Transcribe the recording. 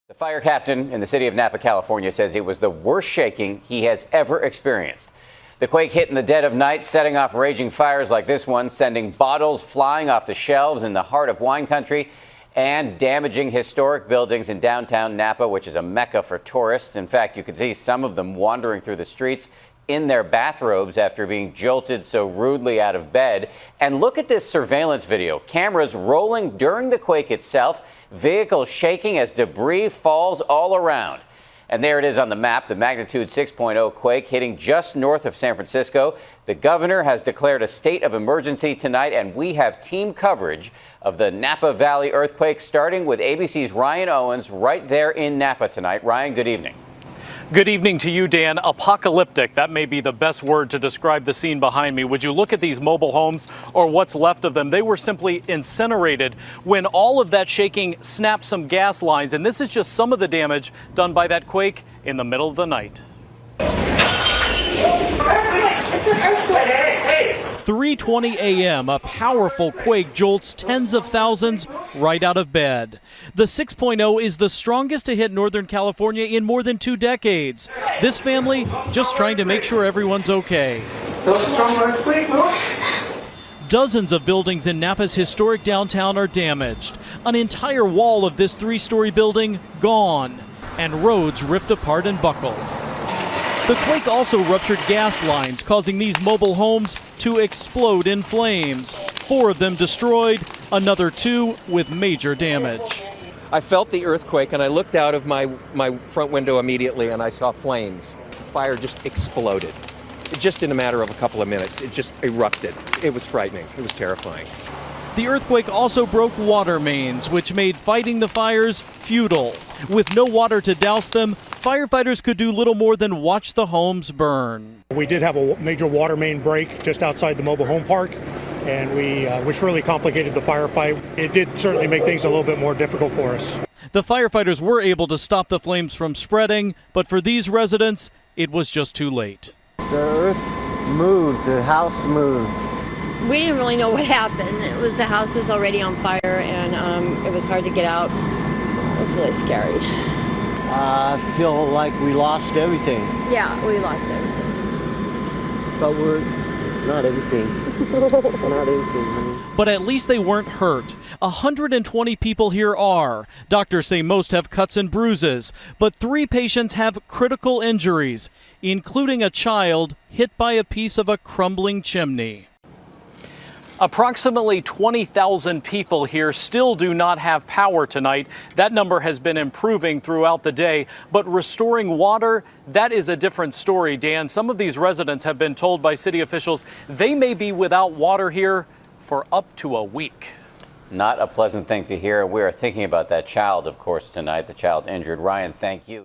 The fire captain in the city of Napa, California, says it was the worst shaking he has ever experienced. The quake hit in the dead of night, setting off raging fires like this one, sending bottles flying off the shelves in the heart of wine country and damaging historic buildings in downtown Napa, which is a mecca for tourists. In fact, you could see some of them wandering through the streets in their bathrobes after being jolted so rudely out of bed. And look at this surveillance video. Cameras rolling during the quake itself, vehicles shaking as debris falls all around. And there it is on the map, the magnitude 6.0 quake hitting just north of San Francisco. The governor has declared a state of emergency tonight, and we have team coverage of the Napa Valley earthquake, starting with ABC's Ryan Owens right there in Napa tonight. Ryan, good evening. Good evening to you, Dan. Apocalyptic, that may be the best word to describe the scene behind me. Would you look at these mobile homes or what's left of them? They were simply incinerated when all of that shaking snapped some gas lines. And this is just some of the damage done by that quake in the middle of the night. 3:20 a.m., a powerful quake jolts tens of thousands right out of bed. The 6.0 is the strongest to hit Northern California in more than 2 decades. This family just trying to make sure everyone's okay. Dozens of buildings in Napa's historic downtown are damaged. An entire wall of this 3-story building gone, and roads ripped apart and buckled. The quake also ruptured gas lines, causing these mobile homes to explode in flames. 4 of them destroyed, another 2 with major damage. I felt the earthquake and I looked out of my front window immediately and I saw flames. Fire just exploded. Just in a matter of a couple of minutes, it just erupted. It was frightening. It was terrifying. The earthquake also broke water mains, which made fighting the fires futile. With no water to douse them, firefighters could do little more than watch the homes burn. We did have a major water main break just outside the mobile home park, and which really complicated the firefight. It did certainly make things a little bit more difficult for us. The firefighters were able to stop the flames from spreading, but for these residents, it was just too late. The earth moved, the house moved. We didn't really know what happened. The house was already on fire, and it was hard to get out. It was really scary. I feel like we lost everything. Yeah, we lost everything. But we're not everything. Not everything, honey. But at least they weren't hurt. 120 people here are. Doctors say most have cuts and bruises, but 3 patients have critical injuries, including a child hit by a piece of a crumbling chimney. Approximately 20,000 people here still do not have power tonight. That number has been improving throughout the day, but restoring water, that is a different story, Dan. Some of these residents have been told by city officials they may be without water here for up to a week. Not a pleasant thing to hear. We are thinking about that child, of course, tonight, the child injured. Ryan, thank you.